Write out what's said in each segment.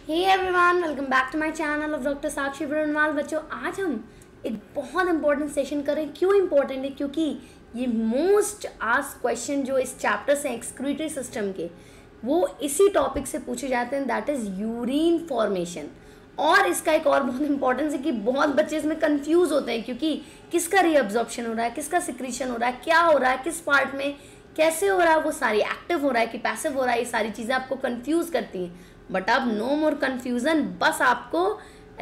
Hey everyone, welcome back to my channel of doctor Sakshi Barnwal. बच्चों, आज हम एक बहुत इंपॉर्टेंट सेशन करें। क्यों इंपॉर्टेंट है? क्योंकि ये मोस्ट आस्क्ड क्वेश्चन जो इस चैप्टर से एक्सक्रीटरी सिस्टम के, वो इसी टॉपिक से पूछे जाते हैं, दैट इज़ यूरिन फॉर्मेशन। और इसका एक और बहुत इंपॉर्टेंस है कि बहुत बच्चे इसमें कंफ्यूज होते हैं, क्योंकि किसका रीअब्जॉर्प्शन हो रहा है, किसका सिक्रीशन हो रहा है, क्या हो रहा है, किस पार्ट में कैसे हो रहा है, वो सारी एक्टिव हो रहा है कि पैसिव हो रहा है, ये सारी चीज़ें आपको कंफ्यूज करती हैं। बट अब नो मोर कंफ्यूजन, बस आपको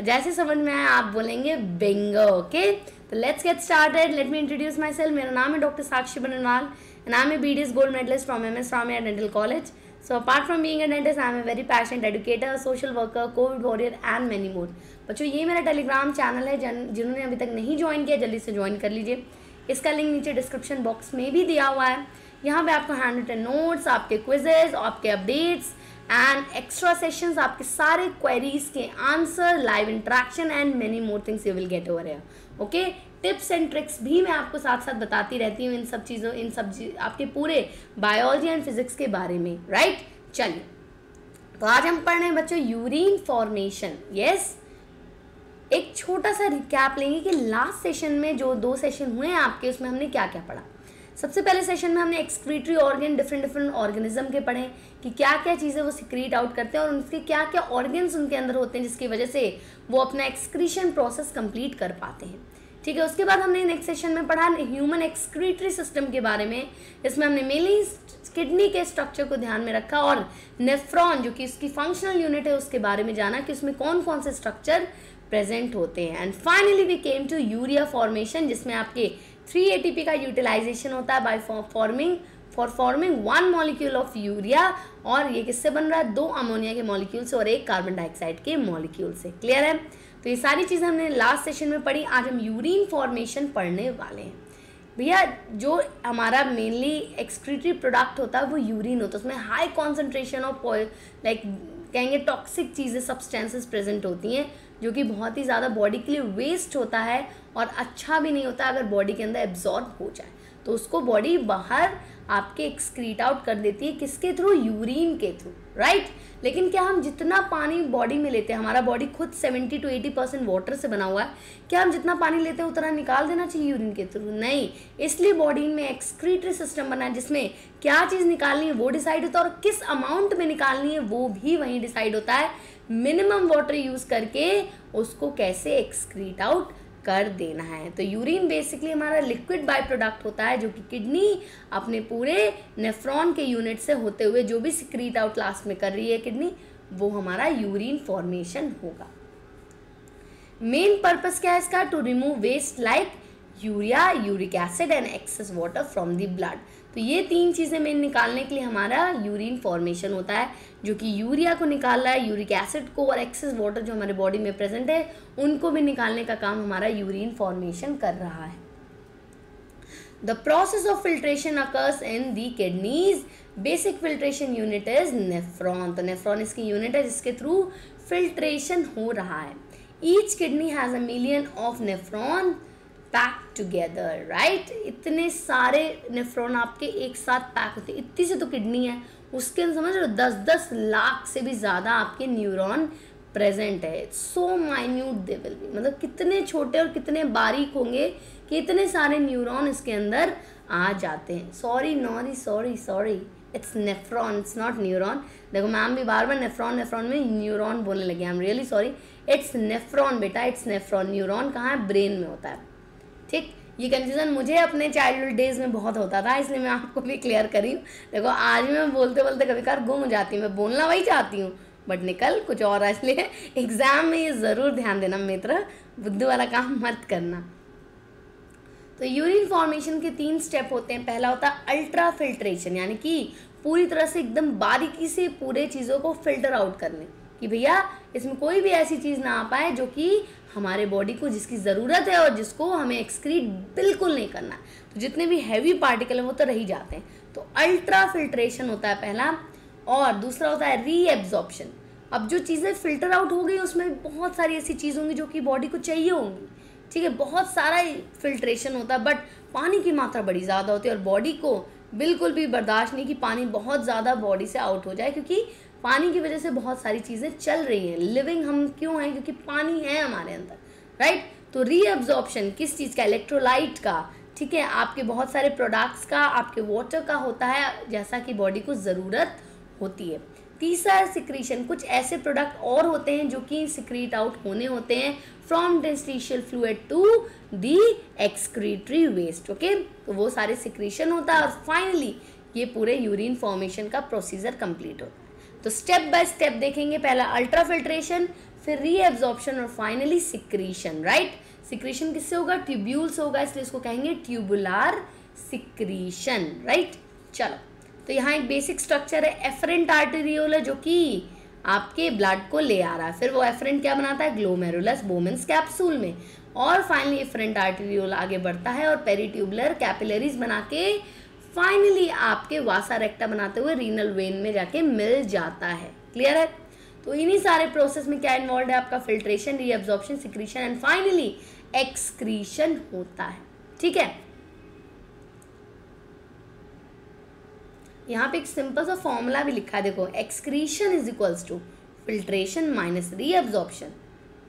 जैसे समझ में आया आप बोलेंगे बिंगो। ओके, तो let's get started. Let me introduce myself. मेरा नाम है doctor Sakshi Barnwal and I am a BDS gold medalist from MS Ramaiah dental college. So apart from being a dentist, I am a very passionate educator, social worker, COVID warrior and many more. बच्चों, ये मेरा Telegram channel है, जिन्होंने अभी तक नहीं join किया जल्दी से ज्वाइन कर लीजिए। इसका लिंक नीचे डिस्क्रिप्शन बॉक्स में भी दिया हुआ है। यहाँ पे आपको हैंड रिटन नोट्स, आपके क्विजेज, आपके अपडेट्स एंड एक्स्ट्रा सेशंस, आपके सारे क्वेरीज के answer, live interaction and many more things you will get over here. Okay, tips and tricks भी मैं आपको साथ साथ बताती रहती हूँ इन सब चीज़ों, आपके पूरे बायोलॉजी एंड फिजिक्स के बारे में। राइट, चलिए, तो आज हम पढ़ रहे हैं बच्चों यूरिन फॉर्मेशन। यस, एक छोटा सा रिकैप लेंगे कि लास्ट सेशन में जो 2 सेशन हुए हैं आपके, उसमें हमने क्या क्या पढ़ा। सबसे पहले सेशन में हमने एक्सक्रीटरी ऑर्गन, डिफरेंट ऑर्गेनिज्म के पढ़े कि क्या क्या चीज़ें वो सिक्रीट आउट करते हैं और उनके क्या क्या ऑर्गन्स उनके अंदर होते हैं जिसकी वजह से वो अपना एक्सक्रीशन प्रोसेस कंप्लीट कर पाते हैं। ठीक है, उसके बाद हमने नेक्स्ट सेशन में पढ़ा ह्यूमन एक्सक्रीटरी सिस्टम के बारे में। इसमें हमने मेनली किडनी के स्ट्रक्चर को ध्यान में रखा और नेफ्रॉन जो कि उसकी फंक्शनल यूनिट है उसके बारे में जाना कि उसमें कौन कौन से स्ट्रक्चर प्रेजेंट होते हैं। And finally we came to urea formation, जिसमें आपके 3 ATP का यूटिलाइजेशन होता है by forming 1 molecule of urea. और ये किससे बन रहा है? 2 अमोनिया के मॉलिक्यूल से और 1 कार्बन डाइऑक्साइड के मॉलिक्यूल से। क्लियर है? तो ये सारी चीज़ें हमने लास्ट सेशन में पढ़ी। आज हम यूरिन फॉर्मेशन पढ़ने वाले हैं। भैया, जो हमारा मेनली एक्सक्रीटरी प्रोडक्ट होता है वो यूरिन होता है। उसमें हाई कॉन्सेंट्रेशन ऑफ लाइक कहेंगे टॉक्सिक चीज़ें, सब्सटेंसेस प्रेजेंट होती हैं, जो कि बहुत ही ज़्यादा बॉडी के लिए वेस्ट होता है और अच्छा भी नहीं होता अगर बॉडी के अंदर एब्जॉर्ब हो जाए। तो उसको बॉडी बाहर आपके एक्सक्रीट आउट कर देती है, किसके थ्रू? यूरिन के थ्रू। राइट, लेकिन क्या हम जितना पानी बॉडी में लेते हैं, हमारा बॉडी खुद 70 to 80% वाटर से बना हुआ है, क्या हम जितना पानी लेते हैं उतना निकाल देना चाहिए यूरिन के थ्रू? नहीं, इसलिए बॉडी में एक्सक्रीटरी सिस्टम बना है जिसमें क्या चीज़ निकालनी है वो डिसाइड होता है और किस अमाउंट में निकालनी है वो भी वहीं डिसाइड होता है। मिनिमम वाटर यूज़ करके उसको कैसे एक्सक्रीट आउट कर देना है। तो यूरिन बेसिकली हमारा लिक्विड बाय प्रोडक्ट होता है, जो कि किडनी अपने पूरे नेफ्रॉन के यूनिट से होते हुए जो भी सिक्रीट आउट लास्ट में कर रही है किडनी, वो हमारा यूरिन फॉर्मेशन होगा। मेन पर्पस क्या है इसका? To remove waste like urea, uric acid and excess water from the blood. तो ये 3 चीज़ें मेन निकालने के लिए हमारा यूरिन फॉर्मेशन होता है, जो कि यूरिया को निकाल रहा है, यूरिक एसिड को, और एक्सेस वाटर जो हमारे बॉडी में प्रेजेंट है उनको भी निकालने का काम हमारा यूरिन फॉर्मेशन कर रहा है। The process of filtration occurs in the kidneys. Basic filtration unit is nephron. तो नेफ्रॉन इसकी यूनिट है जिसके थ्रू फिल्ट्रेशन हो रहा है। Each kidney has 1 million of nephron pack together. Right, इतने सारे नेफ्रॉन आपके एक साथ पैक होते हैं। इतनी से तो किडनी है, उसके अंदर समझ लो 10-10 लाख से भी ज़्यादा आपके न्यूरॉन प्रेजेंट है। सो माइन्यूट दे विल बी, मतलब कितने छोटे और कितने बारीक होंगे कि इतने सारे न्यूरॉन इसके अंदर आ जाते हैं। Sorry, it's nephron, it's not neuron. देखो, मैम भी बार बार नेफ्रॉन में न्यूरॉन बोलने लगे। I am really sorry, it's nephron बेटा, इट्स नेफ्रॉन। न्यूरॉन कहाँ है? ब्रेन में होता है। ठीक, ये कंफ्यूजन मुझे अपने चाइल्डहुड डेज में बहुत होता था, इसलिए मैं आपको भी क्लियर करी हूँ। देखो, आज मैं बोलते बोलते कभी कभार गुम हो जाती हूँ। मैं बोलना वही चाहती हूँ बट निकल कुछ और है, इसलिए एग्जाम में ये ज़रूर ध्यान देना मित्र, बुद्धू वाला काम मत करना। तो यूरिन फॉर्मेशन के 3 स्टेप होते हैं। पहला होता है अल्ट्रा फिल्ट्रेशन, यानी कि पूरी तरह से एकदम बारीकी से पूरे चीज़ों को फिल्टर आउट करने कि भैया इसमें कोई भी ऐसी चीज़ ना आ पाए जो कि हमारे बॉडी को जिसकी ज़रूरत है और जिसको हमें एक्सक्रीट बिल्कुल नहीं करना। तो जितने भी हैवी पार्टिकल हैं वो तो रह जाते हैं। तो अल्ट्रा फिल्ट्रेशन होता है पहला, और दूसरा होता है रीएब्जॉर्प्शन। अब जो चीज़ें फिल्टर आउट हो गई उसमें बहुत सारी ऐसी चीज़ होंगी जो कि बॉडी को चाहिए होंगी। ठीक है, बहुत सारा फिल्ट्रेशन होता है, बट पानी की मात्रा बड़ी ज़्यादा होती है और बॉडी को बिल्कुल भी बर्दाश्त नहीं कि पानी बहुत ज़्यादा बॉडी से आउट हो जाए, क्योंकि पानी की वजह से बहुत सारी चीज़ें चल रही हैं, लिविंग हम क्यों हैं, क्योंकि पानी है हमारे अंदर, राइट। तो रीअब्जॉर्प्शन किस चीज़ का, इलेक्ट्रोलाइट का, ठीक है, आपके बहुत सारे प्रोडक्ट्स का, आपके वाटर का होता है, जैसा कि बॉडी को ज़रूरत होती है। तीसरा है सिक्रीशन, कुछ ऐसे प्रोडक्ट और होते हैं जो कि सिक्रीट आउट होने होते हैं from interstitial fluid to the excretory waste, okay. तो वो सारे सिक्रीशन होता है और फाइनली ये पूरे यूरिन फॉर्मेशन का प्रोसीजर कंप्लीट होता है। तो स्टेप बाय स्टेप देखेंगे, पहला अल्ट्राफिल्ट्रेशन, फिर रीएब्जॉर्प्शन और फाइनली सिक्रीशन, राइट। सिक्रीशन किससे होगा, ट्यूब्यूल से होगा, इसलिए इसको कहेंगे ट्यूबुलर सिक्रीशन, राइट। चलो, तो यहाँ एक बेसिक स्ट्रक्चर है, एफरेंट आर्टेरियोल है जो कि आपके ब्लड को ले आ रहा है, फिर वो एफरेंट क्या बनाता है, ग्लोमेरुलस बोमेंस कैप्सूल में, और फाइनली एफरेंट आर्टेरियोल आगे बढ़ता है और पेरिट्यूबुलर कैपिलरीज बना के फाइनली आपके वासा रेक्टा बनाते हुए रीनल वेन में जाके मिल जाता है। क्लियर है। तो इन्हीं सारे प्रोसेस में क्या इन्वॉल्व है, आपका filtration, reabsorption, secretion and finally excretion होता है। ठीक है, यहाँ पे एक सिंपल सा फॉर्मूला भी लिखा है, देखो, excretion is equals to filtration minus reabsorption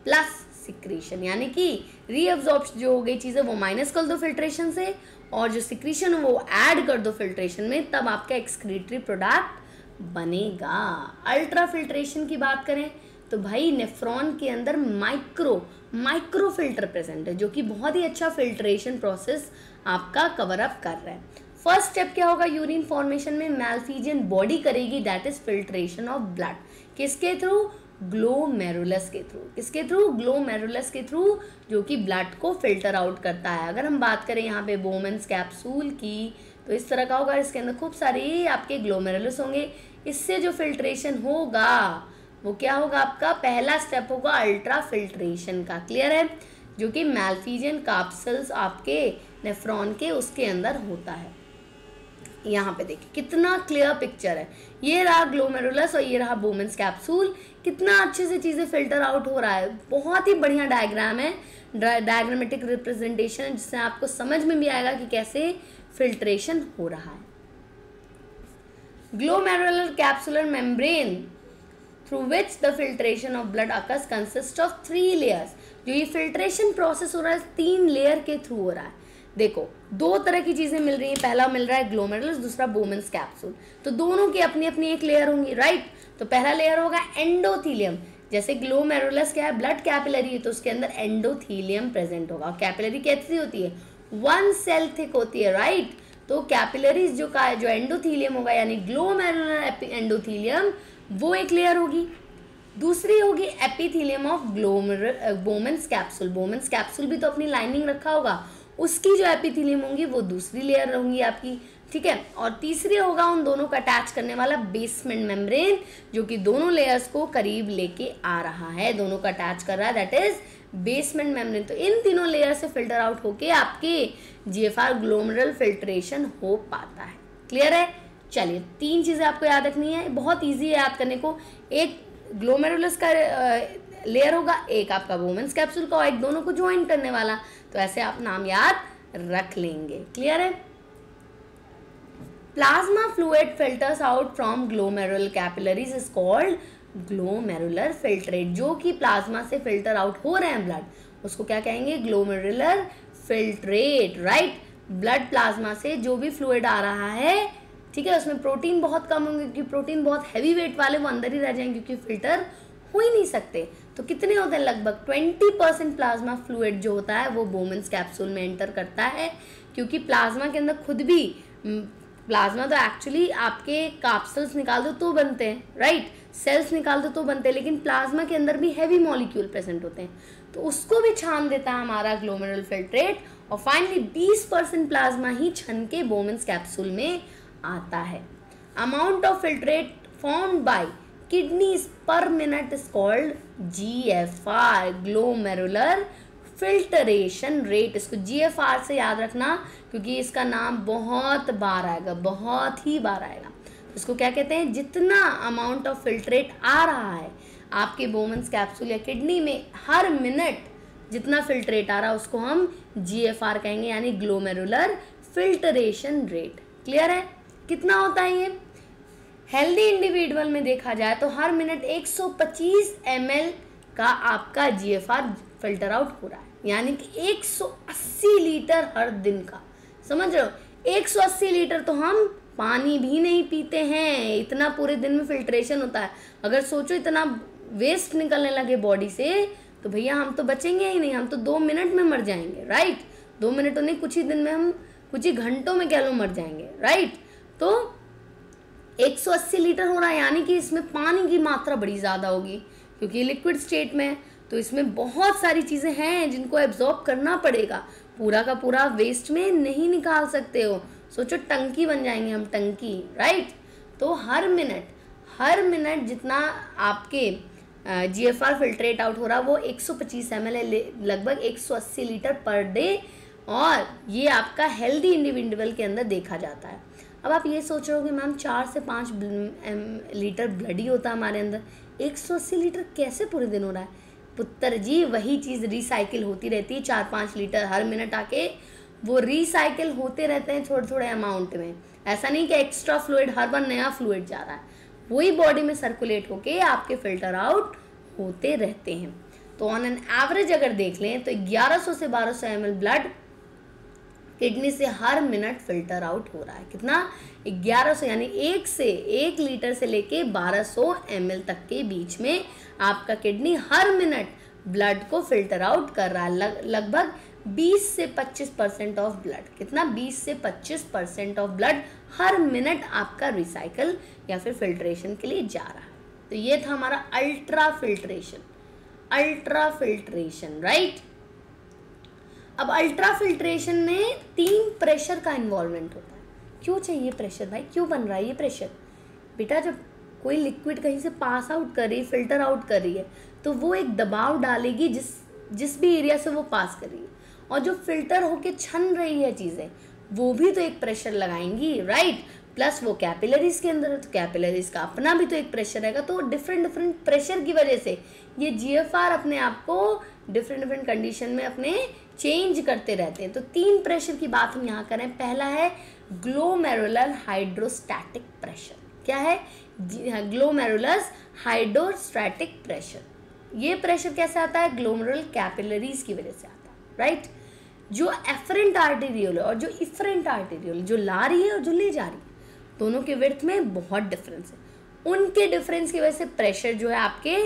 plus secretion, यानी कि रीअब्जॉर्प्शन जो हो गई चीज़ें वो माइनस कर दो फिल्ट्रेशन से, और जो सिक्रीशन वो ऐड कर दो फिल्ट्रेशन में, तब आपका एक्सक्रीटरी प्रोडक्ट बनेगा। अल्ट्रा फिल्ट्रेशन की बात करें तो भाई नेफ्रॉन के अंदर माइक्रो फिल्टर प्रेजेंट है, जो कि बहुत ही अच्छा फिल्ट्रेशन प्रोसेस आपका कवर अप कर रहा है। फर्स्ट स्टेप क्या होगा, यूरिन फॉर्मेशन में मैल्फिजियन बॉडी करेगी, that is filtration of blood, किसके थ्रू, ग्लोमेरुलस के थ्रू, किसके थ्रू, ग्लोमेरुलस के थ्रू, जो कि ब्लड को फिल्टर आउट करता है। अगर हम बात करें यहाँ पे बोमेंस कैप्सूल की, तो इस तरह का होगा, इसके अंदर खूब सारे आपके ग्लोमेरुलस होंगे, इससे जो फिल्ट्रेशन होगा वो क्या होगा, आपका पहला स्टेप होगा अल्ट्रा फिल्ट्रेशन का। क्लियर है, जो कि मैल्फिजियन कैप्सूल्स आपके नेफ्रॉन के उसके अंदर होता है। यहाँ पे देखिए कितना क्लियर पिक्चर है, ये रहा ग्लोमेरुलस और ये रहा बोमेंस कैप्सूल, कितना अच्छे से चीज़ें फिल्टर आउट हो रहा है। बहुत ही बढ़िया डायग्राम है, डायग्रामेटिक रिप्रेजेंटेशन, जिससे आपको समझ में भी आएगा कि कैसे फिल्ट्रेशन हो रहा है। Glomerular capsular membrane through which the filtration of blood occurs consist of 3 layers. जो ये फिल्ट्रेशन प्रोसेस हो रहा है 3 लेयर के थ्रू हो रहा है। देखो, 2 तरह की चीजें मिल रही हैं, पहला मिल रहा है ग्लोमेरुलस, दूसरा बोमेंस कैप्सूल, तो दोनों की अपनी अपनी एक लेयर होंगी, राइट। तो पहला लेयर होगा एंडोथीलियम, जैसे ग्लोमेरुलस क्या है, ब्लड कैपिलरी है, तो उसके अंदर एंडोथीलियम प्रेजेंट होगा। कैपिलरी कैसी होती है, 1 सेल थिक होती है, राइट। तो कैपिलरीज जो एंडोथीलियम होगा, यानी ग्लोमेरुलर एंडोथीलियम, वो एक लेयर होगी। दूसरी होगी एपिथीलियम ऑफ बोमेंस कैप्सूल, बोमेंस कैप्सूल भी तो अपनी लाइनिंग रखा होगा, उसकी जो एपिथीलियम होंगी वो दूसरी लेयर होंगी आपकी, ठीक है। और तीसरी होगा उन दोनों का अटैच करने वाला बेसमेंट मेम्ब्रेन, जो कि दोनों लेयर्स को करीब लेके आ रहा है, दोनों का अटैच कर रहा है, दैट इज बेसमेंट मेम्ब्रेन। तो इन तीनों लेयर से फिल्टर आउट होके आपके जीएफआर ग्लोमेरुलर फिल्ट्रेशन हो पाता है। क्लियर है। चलिए, 3 चीज़ें आपको याद रखनी है, बहुत ईजी है याद करने को। एक ग्लोमेरुलस का लेयर होगा, एक आपका वोमेंस कैप्सूल का, और एक दोनों को ज्वाइन करने वाला, तो ऐसे आप नाम याद रख लेंगे। क्लियर है। Plasma fluid filters out from glomerular capillaries is called glomerular filtrate. जो कि प्लाज्मा से फिल्टर आउट हो रहे हैं ब्लड, उसको क्या कहेंगे, glomerular filtrate, right. Blood plasma से जो भी फ्लूइड आ रहा है, ठीक है, उसमें प्रोटीन बहुत कम होंगे, क्योंकि प्रोटीन बहुत हैवी वेट वाले वो अंदर ही रह जाएंगे, क्योंकि फिल्टर हो ही नहीं सकते। तो कितने होते हैं, लगभग 20% प्लाज्मा फ्लूइड जो होता है वो बोमेंस कैप्सूल में एंटर करता है, क्योंकि प्लाज्मा के अंदर खुद भी, प्लाज्मा तो एक्चुअली आपके कैप्सूल्स निकाल दो तो बनते हैं, राइट, सेल्स निकाल दो तो बनते हैं, लेकिन प्लाज्मा के अंदर भी हैवी मॉलिक्यूल प्रेजेंट होते हैं, तो उसको भी छान देता है हमारा ग्लोमेरुलर फिल्ट्रेट, और फाइनली 20% प्लाज्मा ही छन के बोमेंस कैप्सूल में आता है। Amount of filtrate formed by kidneys per minute is called GFR, glomerular filtration rate. इसको जीएफआर से याद रखना, क्योंकि इसका नाम बहुत बार आएगा, बहुत ही बार आएगा। इसको क्या कहते हैं, जितना अमाउंट ऑफ फिल्ट्रेट आ रहा है आपके बोमेंस कैप्सूल या किडनी में हर मिनट जितना फिल्ट्रेट आ रहा है, उसको हम जीएफआर कहेंगे, यानी ग्लोमेरुलर फिल्टरेशन रेट। क्लियर है। कितना होता है ये, हेल्दी इंडिविजुअल में देखा जाए तो हर मिनट 125 ml का आपका जीएफआर फिल्टर आउट हो रहा है, यानी कि 180 लीटर हर दिन का। समझ रहे हो, 180 लीटर तो हम पानी भी नहीं पीते हैं, इतना पूरे दिन में फिल्ट्रेशन होता है। अगर सोचो इतना वेस्ट निकलने लगे बॉडी से तो भैया हम तो बचेंगे ही नहीं, हम तो 2 मिनट में मर जाएंगे, राइट। 2 मिनट तो नहीं, कुछ ही दिन में, हम कुछ ही घंटों में कह लो मर जाएंगे, राइट। तो 180 लीटर हो रहा है, यानी कि इसमें पानी की मात्रा बड़ी ज़्यादा होगी क्योंकि लिक्विड स्टेट में है, तो इसमें बहुत सारी चीज़ें हैं जिनको एब्जॉर्ब करना पड़ेगा। पूरा का पूरा वेस्ट में नहीं निकाल सकते हो, सोचो टंकी बन जाएंगे हम, टंकी, राइट। तो हर मिनट जितना आपके जीएफआर फिल्ट्रेट आउट हो रहा वो 125 ml है, लगभग 180 लीटर पर डे, और ये आपका हेल्दी इंडिविजुअल के अंदर देखा जाता है। अब आप ये सोच रहे हो कि मैम 4 से 5 लीटर ब्लड ही होता है हमारे अंदर, 180 लीटर कैसे पूरे दिन हो रहा है? पुत्र जी, वही चीज़ रिसाइकिल होती रहती है, 4-5 लीटर हर मिनट आके वो रिसाइकिल होते रहते हैं थोड़े थोड़े अमाउंट में। ऐसा नहीं कि एक्स्ट्रा फ्लूइड हर बार नया फ्लूइड जा रहा है, वही बॉडी में सर्कुलेट होके आपके फिल्टर आउट होते रहते हैं। तो ऑन एन एवरेज अगर देख लें तो 1100 से 1200 ml ब्लड किडनी से हर मिनट फिल्टर आउट हो रहा है। कितना? 1100, यानी 1 लीटर से लेके 1200 ml तक के बीच में आपका किडनी हर मिनट ब्लड को फिल्टर आउट कर रहा है। लगभग 20 से 25% ऑफ ब्लड। कितना? 20 से 25% ऑफ ब्लड हर मिनट आपका रिसाइकल या फिर फिल्ट्रेशन के लिए जा रहा है। तो ये था हमारा अल्ट्रा फिल्ट्रेशन, राइट। अब अल्ट्रा फिल्ट्रेशन में 3 प्रेशर का इन्वॉल्वमेंट होता है। क्यों चाहिए प्रेशर भाई? क्यों बन रहा है ये प्रेशर? बेटा, जब कोई लिक्विड कहीं से पास आउट कर रही है, फिल्टर आउट कर रही है, तो वो एक दबाव डालेगी जिस भी एरिया से वो पास कर रही है, और जो फिल्टर होके छन रही है चीज़ें, वो भी तो एक प्रेशर लगाएंगी, राइट। प्लस वो कैपिलरीज के अंदर है, तो कैपिलरीज का अपना भी तो एक प्रेशर रहेगा। तो डिफरेंट प्रेशर की वजह से ये जीएफआर अपने आप को डिफरेंट कंडीशन में अपने चेंज करते रहते हैं। तो 3 प्रेशर की बात हम यहाँ करें। पहला है ग्लोमेरुलर हाइड्रोस्टैटिक प्रेशर। क्या है? Glomerular hydrostatic pressure. ये प्रेशर कैसे आता है? ग्लोमेरुलर कैपिलरीज की वजह से आता है, राइट। जो एफरेंट आर्टेरियोल और जो इफरेंट आर्टेरियोल, जो ला रही है और जो ले जा रही है, दोनों के विड्थ में बहुत डिफरेंस है। उनके डिफरेंस की वजह से प्रेशर जो है आपके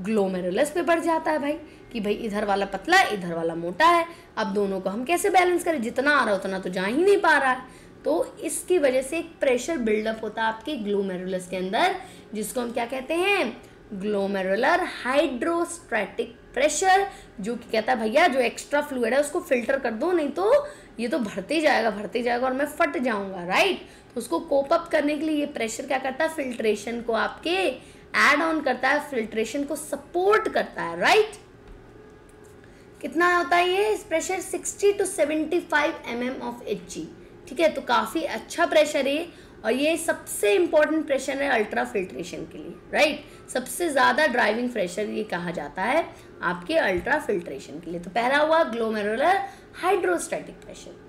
ग्लोमेरुलस पे बढ़ जाता है भाई, कि भाई इधर वाला पतला है, इधर वाला मोटा है। अब दोनों को हम कैसे बैलेंस करें? जितना आ रहा है उतना तो जा ही नहीं पा रहा है। तो इसकी वजह से एक प्रेशर बिल्डअप होता है आपके ग्लोमेरुलस के अंदर, जिसको हम क्या कहते हैं? ग्लोमेरुलर हाइड्रोस्टैटिक प्रेशर, जो कि कहता है भैया जो एक्स्ट्रा फ्लूइड है उसको फिल्टर कर दो, नहीं तो ये तो भरते जाएगा और मैं फट जाऊंगा, राइट। तो उसको कोप अप करने के लिए ये प्रेशर क्या करता है? फिल्ट्रेशन को आपके ऐड ऑन करता है, फिल्ट्रेशन को सपोर्ट करता है, राइट। कितना होता है ये? इस pressure 60 to 75 mm of Hg, ठीक है। तो काफ़ी अच्छा प्रेशर है, और ये सबसे इंपॉर्टेंट प्रेशर है अल्ट्रा फिल्ट्रेशन के लिए, राइट। सबसे ज़्यादा ड्राइविंग प्रेशर ये कहा जाता है आपके अल्ट्रा फिल्ट्रेशन के लिए। तो पहला हुआ ग्लोमेरुलर हाइड्रोस्टैटिक प्रेशर।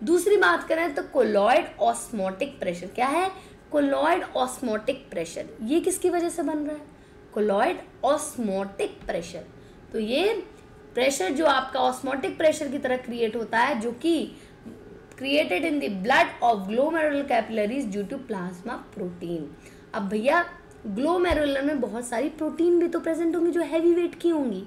दूसरी बात करें तो कोलॉइड ऑस्मोटिक प्रेशर। क्या है? Colloid osmotic pressure. ये किसकी वजह से बन रहा है? Colloid osmotic pressure. तो ये प्रेशर जो आपका ऑस्मोटिक प्रेशर की तरह क्रिएट होता है, जो कि created in the blood of glomerular capillaries due to plasma protein. अब भैया ग्लोमेरुलर में बहुत सारी प्रोटीन भी तो प्रेजेंट होंगी जो हैवी वेट की होंगी,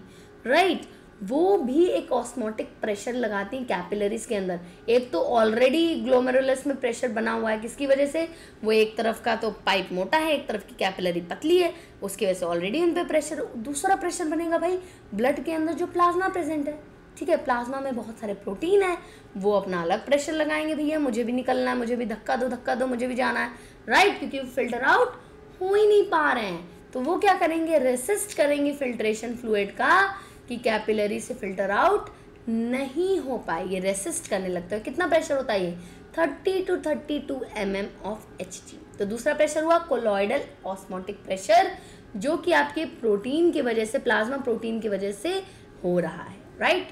राइट। वो भी एक ऑस्मोटिक प्रेशर लगाती हैं कैपिलरीज के अंदर। एक तो ऑलरेडी ग्लोमेरुलस में प्रेशर बना हुआ है, किसकी वजह से? वो एक तरफ का तो पाइप मोटा है, एक तरफ की कैपिलरी पतली है, उसकी वजह से ऑलरेडी उन पे प्रेशर। दूसरा प्रेशर बनेगा भाई ब्लड के अंदर जो प्लाज्मा प्रेजेंट है, ठीक है। प्लाज्मा में बहुत सारे प्रोटीन है, वो अपना अलग प्रेशर लगाएंगे, भैया मुझे भी निकलना है, मुझे भी धक्का दो, मुझे भी जाना है, राइट, क्योंकि वो फिल्टर आउट हो ही नहीं पा रहे हैं। तो वो क्या करेंगे? रेसिस्ट करेंगे फिल्ट्रेशन फ्लूइड का, कि कैपिलरी से फिल्टर आउट नहीं हो पाए, ये रेसिस्ट करने लगता है। कितना प्रेशर होता है ये? 30 to 32 mm ऑफ Hg। तो दूसरा प्रेशर हुआ कोलॉइडल ऑस्मोटिक प्रेशर, जो कि आपके प्रोटीन की वजह से, प्लाज्मा प्रोटीन की वजह से हो रहा है, right.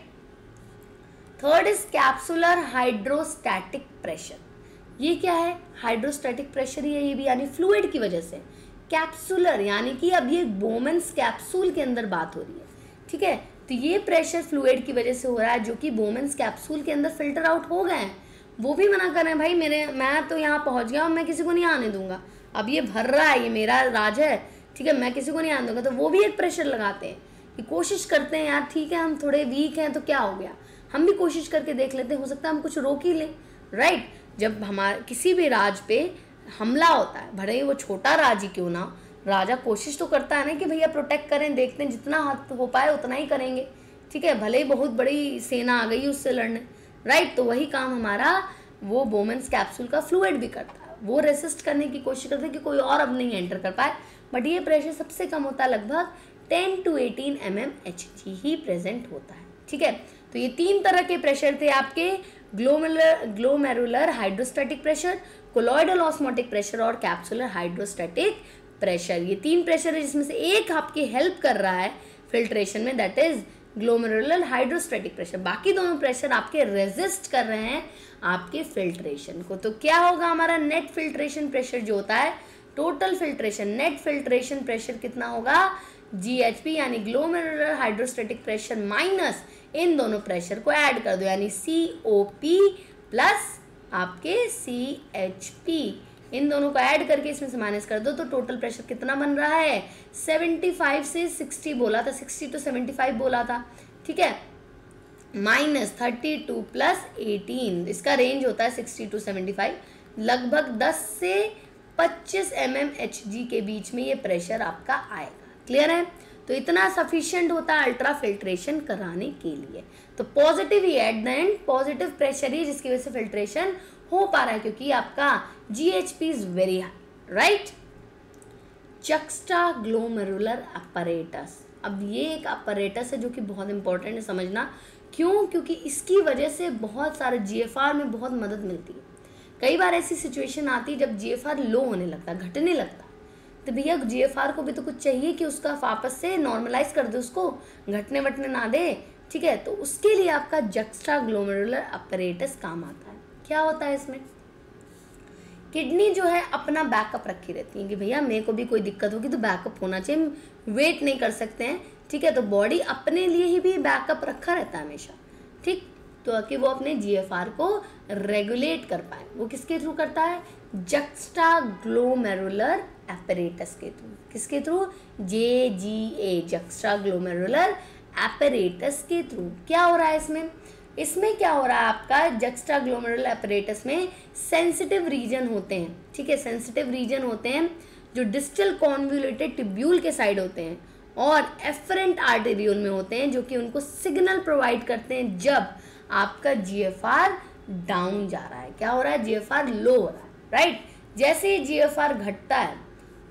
Third is capsular hydrostatic pressure. ये क्या है, हाइड्रोस्टैटिक प्रेशर ही है ये भी, यानी फ्लूइड की वजह से। कैप्सुलर यानी कि अब ये बोमेंस कैप्सूल के अंदर बात हो रही है, ठीक है। तो ये प्रेशर फ्लूइड की वजह से हो रहा है जो कि बोमेंस कैप्सूल के अंदर फिल्टर आउट हो गए हैं। वो भी मना कर रहे हैं भाई मैं तो यहाँ पहुँच गया और मैं किसी को नहीं आने दूंगा, अब ये भर रहा है, ये मेरा राज है, ठीक है, मैं किसी को नहीं आने दूंगा। तो वो भी एक प्रेशर लगाते हैं कि कोशिश करते हैं यार, ठीक है हम थोड़े वीक हैं तो क्या हो गया, हम भी कोशिश करके देख लेते हैं, हो सकता है हम कुछ रोक ही लें, राइट। जब हमारे किसी भी राज पे हमला होता है, भले ही वो छोटा राज ही क्यों ना, राजा कोशिश तो करता है ना कि भैया प्रोटेक्ट करें, देखते हैं जितना हाथ हो पाए उतना ही करेंगे, ठीक है, भले ही बहुत बड़ी सेना आ गई उससे लड़ने, राइट। तो वही काम हमारा वो बोमेंस कैप्सूल का फ्लूइड भी करता है, वो रेसिस्ट करने की कोशिश करते हैं कि कोई और अब नहीं एंटर कर पाए, बट ये प्रेशर सबसे कम होता है, लगभग 10 to 18 mmHg ही प्रेजेंट होता है, ठीक है। तो ये 3 तरह के प्रेशर थे आपके, glomerular hydrostatic pressure, colloidal osmotic pressure और कैप्सुलर हाइड्रोस्टैटिक प्रेशर। ये 3 प्रेशर है जिसमें से एक आपकी हेल्प कर रहा है फिल्ट्रेशन में, that is glomerular hydrostatic pressure. बाकी दोनों प्रेशर आपके रेजिस्ट कर रहे हैं आपके फिल्ट्रेशन को। तो क्या होगा हमारा नेट फिल्ट्रेशन प्रेशर जो होता है, total filtration net filtration pressure कितना होगा, GHP यानी ग्लोमेरुलर हाइड्रोस्टैटिक प्रेशर माइनस इन दोनों प्रेशर को ऐड कर दो, यानी COP प्लस आपके CHP, इन दोनों को ऐड करके इसमें से माइनस कर दो, तो टोटल प्रेशर कितना बन रहा है, 75 से 60 बोला था, 60 to 75 बोला था, ठीक है, माइनस 32 प्लस 18, इसका रेंज होता है 60 to 75, लगभग 10 से 25 mmHg के बीच में ये प्रेशर आपका आएगा। क्लियर है, तो इतना सफिशिएंट होता है अल्ट्रा फिल्ट्रेशन कराने के लिए। तो पॉजिटिव ही at the end, positive pressure ही जिसकी वजह से फिल्ट्रेशन हो पा रहा है, क्योंकि आपका GHP is very high, right. Juxtaglomerular apparatus, अब ये एक अपैरेटस है जो कि बहुत इंपॉर्टेंट है समझना, क्यों, क्योंकि इसकी वजह से बहुत सारे GFR में बहुत मदद मिलती है। कई बार ऐसी सिचुएशन आती है जब GFR लो होने लगता है, घटने लगता है, तो भैया GFR को भी तो कुछ चाहिए कि उसका वापस से नॉर्मलाइज कर दे, उसको घटने वटने ना दे, ठीक है। तो उसके लिए आपका जक्स्टाग्लोमेरुलर अपैरेटस काम आता है। क्या होता है इसमें, किडनी जो है अपना बैकअप रखी रहती है कि भैया मेरे को भी कोई दिक्कत होगी तो बैकअप होना चाहिए, वेट नहीं कर सकते हैं, ठीक है। तो बॉडी अपने लिए ही भी बैकअप रखा रहता है हमेशा, ठीक, तो कि वो अपने GFR को रेगुलेट कर पाए। वो किसके थ्रू करता है, जक्स्टाग्लोमेरुलर अपैरेटस के थ्रू। किसके थ्रू, JGA, जक्स्टाग्लोमेरुलर अपैरेटस के थ्रू। क्या हो रहा है इसमें, इसमें क्या हो रहा है आपका जक्स्टाग्लोमेरुलर अपैरेटस में सेंसिटिव रीजन होते हैं, ठीक है, सेंसिटिव रीजन होते हैं जो डिस्टल कॉन्वोल्यूटेड ट्यूब्यूल के साइड होते हैं और एफरेंट आर्टेरियोल में होते हैं, जो कि उनको सिग्नल प्रोवाइड करते हैं जब आपका GFR डाउन जा रहा है। क्या हो रहा है, GFR लो हो रहा है, राइट। जैसे ही GFR घटता है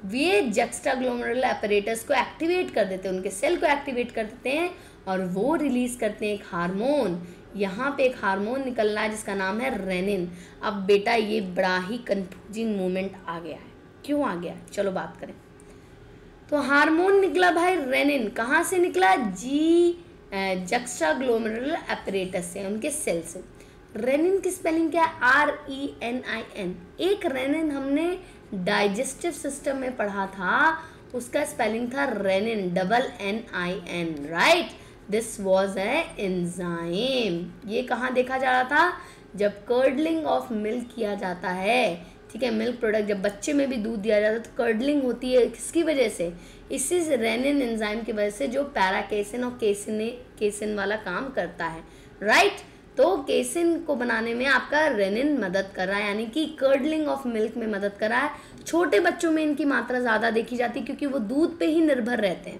वे जक्स्टाग्लोमेरुलर अपैरेटस को एक्टिवेट कर देते हैं, उनके सेल को एक्टिवेट कर देते हैं और वो रिलीज करते हैं एक हार्मोन। यहाँ पे एक हार्मोन निकल रहा है जिसका नाम है रेनिन। अब बेटा ये बड़ा ही कंफ्यूजिंग मोमेंट आ गया है, क्यों आ गया, चलो बात करें। तो हार्मोन निकला भाई रेनिन, कहाँ से निकला, जक्स्टाग्लोमेरुलर अपैरेटस से, उनके सेल से। रेनिन की स्पेलिंग क्या है, RENIN। एक रेनिन हमने डाइजेस्टिव सिस्टम में पढ़ा था, उसका स्पेलिंग था renin, NNIN, right. This was a enzyme. ये कहाँ देखा जा रहा था, जब कर्डलिंग ऑफ मिल्क किया जाता है, ठीक है, मिल्क प्रोडक्ट जब बच्चे में भी दूध दिया जाता है तो कर्डलिंग होती है, किसकी वजह से, इसी रेनिन एंजाइम की वजह से, जो पैराकेसिन और केसिन वाला काम करता है, राइट। तो केसिन को बनाने में आपका रेनिन मदद कर रहा है, यानी कि कर्डलिंग ऑफ मिल्क में मदद कर रहा है। छोटे बच्चों में इनकी मात्रा ज़्यादा देखी जाती है क्योंकि वो दूध पे ही निर्भर रहते हैं।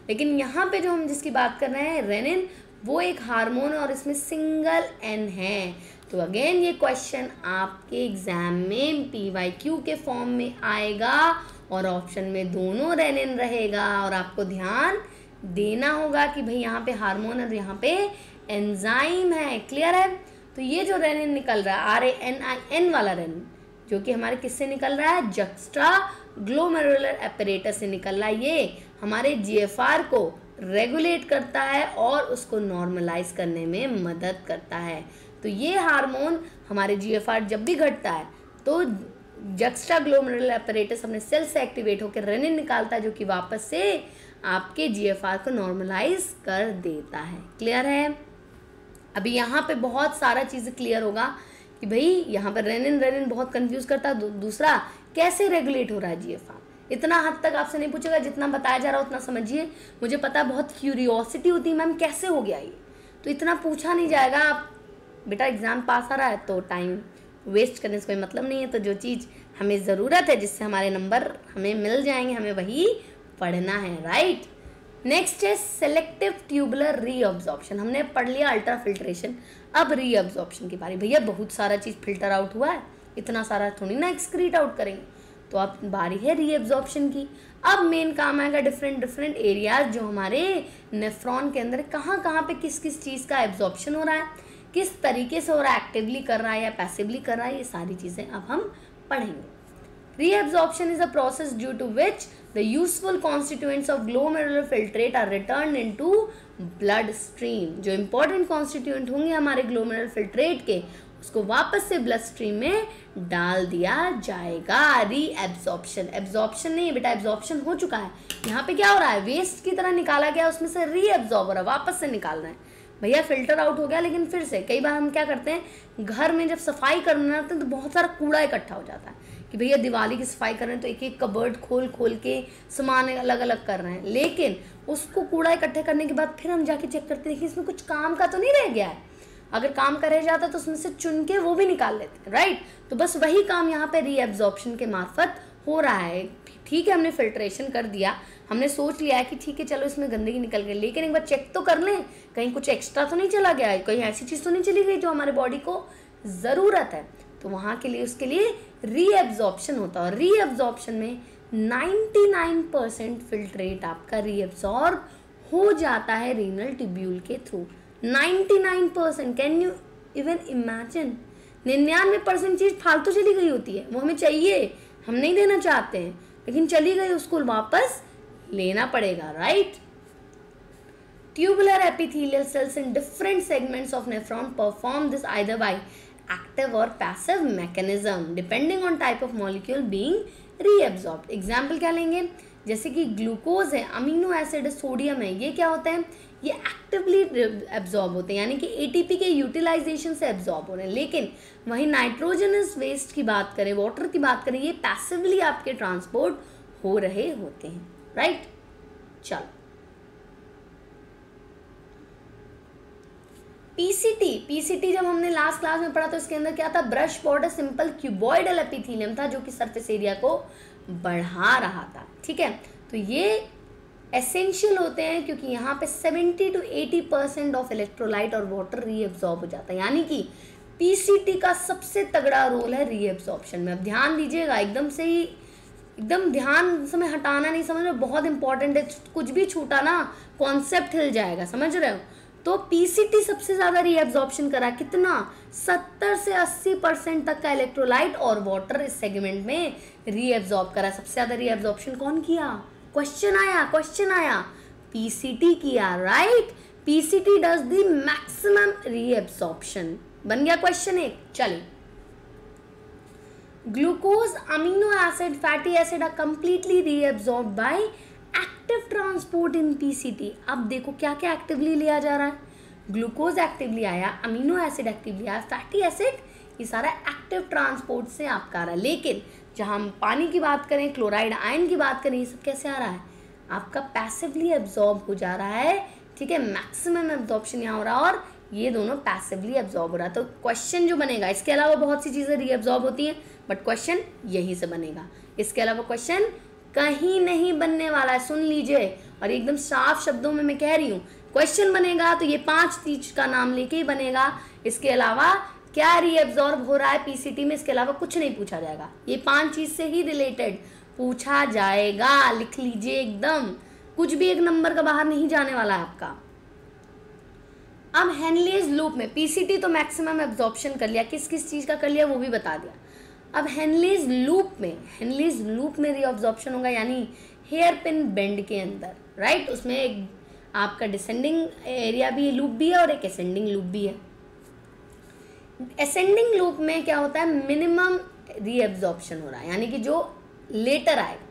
लेकिन यहाँ पे जो हम जिसकी बात कर रहे हैं रेनिन, वो एक हार्मोन और इसमें सिंगल N है। तो अगेन ये क्वेश्चन आपके एग्जाम में PYQ के फॉर्म में आएगा और ऑप्शन में दोनों रेनिन रहेगा और आपको ध्यान देना होगा कि भाई यहाँ पे हार्मोन है और यहाँ पे एंजाइम है। क्लियर है, तो ये जो रेनिन निकल रहा है RANIN वाला रेनिन, जो कि हमारे किससे निकल रहा है, जक्स्टाग्लोमेरुलर अपैरेटस से निकल रहा है। ये हमारे GFR को रेगुलेट करता है और उसको नॉर्मलाइज करने में मदद करता है। तो ये हार्मोन हमारे जीएफआर जब भी घटता है तो जक्स्ट्रा ग्लोमेरुलर एपरेटस अपने सेल से एक्टिवेट होकर रेनिन निकालता है, जो कि वापस से आपके जीएफआर को नॉर्मलाइज कर देता है। क्लियर है? अभी यहाँ पे बहुत सारा चीज़ें क्लियर होगा कि भाई यहाँ पर रेनिन बहुत कंफ्यूज करता है। दूसरा, कैसे रेगुलेट हो रहा है जीएफआर, इतना हद तक आपसे नहीं पूछेगा, जितना बताया जा रहा है उतना समझिए। मुझे पता है बहुत क्यूरियोसिटी होती है, मैम कैसे हो गया ये, तो इतना पूछा नहीं जाएगा। आप बेटा एग्जाम पास आ रहा है तो टाइम वेस्ट करने से कोई मतलब नहीं है। तो जो चीज़ हमें ज़रूरत है, जिससे हमारे नंबर हमें मिल जाएंगे, हमें वही पढ़ना है, राइट। नेक्स्ट है सेलेक्टिव ट्यूबुलर रीअब्जॉर्प्शन। हमने पढ़ लिया अल्ट्रा फिल्ट्रेशन, अब रीअब्जॉर्प्शन की बारी। भैया बहुत सारा चीज़ फिल्टर आउट हुआ है, इतना सारा थोड़ी ना एक्सक्रीट आउट करेंगे, तो अब बारी है रीअब्जॉर्प्शन की। अब मेन काम आएगा डिफरेंट एरियाज जो हमारे नेफ्रॉन के अंदर कहाँ पे किस चीज़ का एब्जॉर्प्शन हो रहा है, किस तरीके से हो रहा है, एक्टिवली कर रहा है या पैसिवली कर रहा है, ये सारी चीज़ें अब हम पढ़ेंगे। Reabsorption is a process due to which the useful constituents of glomerular filtrate are returned into blood stream। जो important constituent होंगे हमारे glomerular filtrate के, उसको वापस से blood stream में डाल दिया जाएगा। Reabsorption, absorption नहीं बेटा, absorption हो चुका है। यहाँ पे क्या हो रहा है, वेस्ट की तरह निकाला गया, उसमें से reabsorb हो रहा है, वापस से निकाल रहे हैं। भैया फिल्टर आउट हो गया, लेकिन फिर से कई बार हम क्या करते हैं, घर में जब सफाई करना होता है तो बहुत सारा कूड़ा इकट्ठा हो जाता है कि भैया दिवाली की सफाई कर रहे हैं तो एक एक कबर्ड खोल के सामान अलग अलग कर रहे हैं, लेकिन उसको कूड़ा इकट्ठे करने के बाद फिर हम जाके चेक करते हैं कि इसमें कुछ काम का तो नहीं रह गया है। अगर काम का रह जाता तो उसमें से चुन के वो भी निकाल लेते हैं, राइट। तो बस वही काम यहाँ पे रीअब्जॉर्प्शन के मार्फत हो रहा है। ठीक है, हमने फिल्ट्रेशन कर दिया, हमने सोच लिया है कि ठीक है चलो इसमें गंदगी निकल गई, लेकिन एक बार चेक तो कर लें कहीं कुछ एक्स्ट्रा तो नहीं चला गया है, कहीं ऐसी चीज़ तो नहीं चली गई जो हमारे बॉडी को ज़रूरत है। तो वहाँ के लिए उसके लिए रीअब्जॉर्प्शन होता है। और रीअब्जॉर्प्शन में 99% फिल्ट्रेट आपका रीअब्जॉर्ब हो जाता है रीनल ट्यूब्यूल के through. 99%, can you even imagine. 99% चीज़ फालतू चली गई होती है, वो हमें चाहिए, हम नहीं देना चाहते हैं, लेकिन चली गई, उसको वापस लेना पड़ेगा, right. Tubular epithelial cells in different segments of nephron perform this either by active और passive mechanism depending on type of molecule being reabsorbed. Example क्या लेंगे, जैसे कि ग्लूकोज है, अमीनो एसिड है, सोडियम है, ये क्या होते हैं, ये एक्टिवली एब्जॉर्ब होते हैं, यानी कि एटीपी के यूटिलाइजेशन से एब्जॉर्ब हो रहे हैं। लेकिन वहीं नाइट्रोजनस वेस्ट की बात करें, वाटर की बात करें, ये पैसिवली आपके ट्रांसपोर्ट हो रहे होते हैं, राइट। चलो पीसीटी जब हमने लास्ट क्लास में पढ़ा तो इसके अंदर क्या था, brush border simple cuboidal epithelium था जो कि सरफेस एरिया को बढ़ा रहा था, ठीक है। तो ये एसेंशियल होते हैं क्योंकि यहाँ पे 70 to 80% ऑफ इलेक्ट्रोलाइट और वाटर रीअब्सॉर्ब हो जाता है, यानी कि पीसीटी का सबसे तगड़ा रोल है रीअब्सॉर्प्शन में। अब ध्यान दीजिएगा, एकदम ध्यान समय हटाना नहीं, समझ रहे हो, बहुत इंपॉर्टेंट है, कुछ भी छूटा ना कॉन्सेप्ट हिल जाएगा, समझ रहे हो। तो पीसीटी सबसे ज़्यादा रीअब्सॉर्प्शन करा, कितना, 70 से 80% तक का इलेक्ट्रोलाइट और वाटर इस सेगमेंट में रीअब्सॉर्ब करा। सबसे ज़्यादा रीअब्सॉर्प्शन कौन किया, क्वेश्चन आया, पीसीटी किया, right. PCT does the maximum reabsorption, बन गया क्वेश्चन एक। चलिए, glucose, amino acid, fatty acid are completely reabsorbed by active transport in PCT. अब देखो क्या क्या एक्टिवली लिया जा रहा है, ग्लूकोज एक्टिवली आया, अमीनो एसिड एक्टिवली आया, फैटी एसिड, ये सारा एक्टिव ट्रांसपोर्ट से आपका आ रहा है। लेकिन जहाँ हम पानी की बात करें, क्लोराइड आयन की बात करें, ये सब कैसे आ रहा है, आपका पैसिवली एब्जॉर्ब हो जा रहा है, ठीक है। मैक्सिमम एब्जॉर्प्शन यहाँ हो रहा है और ये दोनों पैसिवली एब्जॉर्ब हो रहा है। तो क्वेश्चन जो बनेगा, इसके अलावा बहुत सी चीज़ें रीअब्जॉर्ब होती हैं, बट क्वेश्चन यहीं से बनेगा, इसके अलावा क्वेश्चन कहीं नहीं बनने वाला है, सुन लीजिए। और एकदम साफ शब्दों में मैं कह रही हूँ, क्वेश्चन बनेगा तो ये 5 चीज का नाम लेके ही बनेगा, इसके अलावा क्या रीअब्सॉर्ब हो रहा है पीसीटी में, इसके अलावा कुछ नहीं पूछा जाएगा, ये 5 चीज से ही रिलेटेड पूछा जाएगा, लिख लीजिए एकदम, कुछ भी एक नंबर का बाहर नहीं जाने वाला है आपका। अब हेनलीज लूप में पीसीटी तो मैक्सिमम एब्जॉर्प्शन कर लिया, किस किस चीज का कर लिया वो भी बता दिया। अब हेनलीज लूप में रीअब्जॉर्प्शन होगा, यानी हेयर पिन बेंड के अंदर, राइट। उसमें एक आपका डिसेंडिंग एरिया भी लूप भी है और एक असेंडिंग लूप भी है। असेंडिंग लूप में क्या होता है, मिनिमम रीएब्जॉर्प्शन हो रहा है, यानी कि जो लेटर आएगा,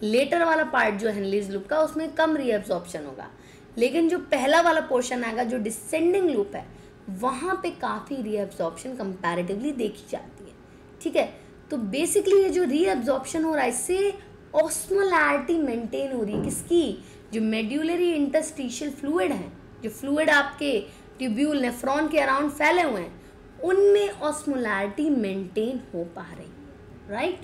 लेटर वाला पार्ट जो है हेनलीज लूप का, उसमें कम रीएब्जॉर्प्शन होगा, लेकिन जो पहला वाला पोर्शन आएगा जो डिसेंडिंग लूप है, वहाँ पे काफ़ी रीएब्जॉर्प्शन कंपैरेटिवली देखी जाती है। ठीक है, तो बेसिकली ये जो रीएब्जॉर्प्शन हो रहा है, इससे ऑस्मोलैरिटी मेंटेन हो रही है किसकी, जो मेड्यूलरी इंटरस्टिशियल फ्लूइड है, जो फ्लूइड आपके ट्यूब्यूल नेफ्रॉन के अराउंड फैले हुए हैं, उनमें ऑस्मोलैरिटी मेंटेन हो पा रही है। राइट,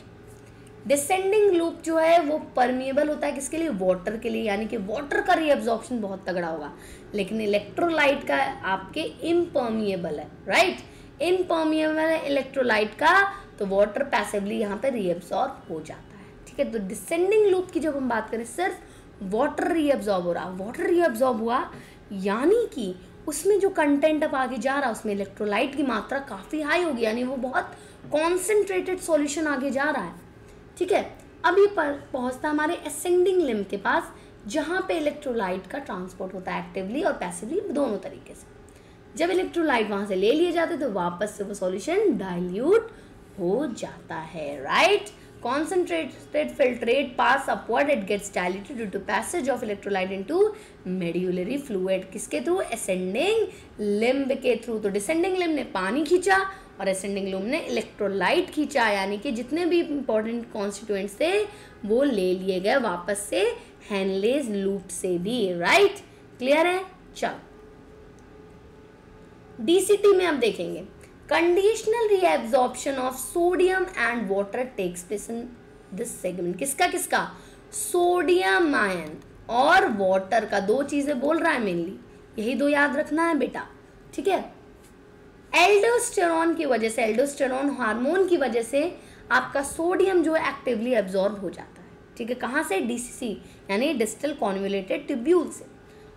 डिसेंडिंग लूप जो है वो परमिएबल होता है किसके लिए, वाटर के लिए, यानी कि वाटर का रीअब्जॉर्प्शन बहुत तगड़ा होगा, लेकिन इलेक्ट्रोलाइट का आपके इम्पर्मिएबल है। राइट, इम्पर्मिएबल है इलेक्ट्रोलाइट का, तो वाटर पैसिवली यहाँ पे रीअब्सॉर्ब हो जाता है। ठीक है, तो डिसेंडिंग लूप की जब हम बात करें, सिर्फ वाटर रीअब्सॉर्ब हो रहा, वाटर रीअब्सॉर्ब हुआ, यानी कि उसमें जो कंटेंट अब आगे जा रहा है उसमें इलेक्ट्रोलाइट की मात्रा काफ़ी हाई होगी, यानी वो बहुत कॉन्सेंट्रेटेड सॉल्यूशन आगे जा रहा है। ठीक है, अब ये पहुंचता हमारे असेंडिंग लिम्ब के पास, जहाँ पे इलेक्ट्रोलाइट का ट्रांसपोर्ट होता है एक्टिवली और पैसिवली दोनों तरीके से। जब इलेक्ट्रोलाइट वहाँ से ले लिए जाते तो वापस से वो सॉल्यूशन डाइल्यूट हो जाता है। Right, concentrated filtrate pass upward, it gets diluted due to passage of electrolyte into medullary fluid, किसके थ्रू, ascending limb के थ्रू। तो descending limb ने पानी खींचा और ascending limb ने इलेक्ट्रोलाइट खींचा, यानी कि जितने भी इंपॉर्टेंट कॉन्स्टिट्यूएंट्स थे वो ले लिए गए वापस से हेनलेज लूप से भी। राइट, क्लियर है। चलो डीसीटी में अब देखेंगे, conditional reabsorption of sodium and water takes place in this segment. किसका किसका, सोडियम आयन और वाटर का, दो चीजें बोल रहा है मेनली, यही दो याद रखना है बेटा। ठीक है, एल्डोस्टेरॉन की वजह से, एल्डोस्टेरॉन हार्मोन की वजह से आपका सोडियम जो है एक्टिवली एब्जॉर्ब हो जाता है। ठीक है, कहाँ से, डीसीसी यानी डिस्टल कॉन्वोल्यूटेड ट्यूब्यूल से।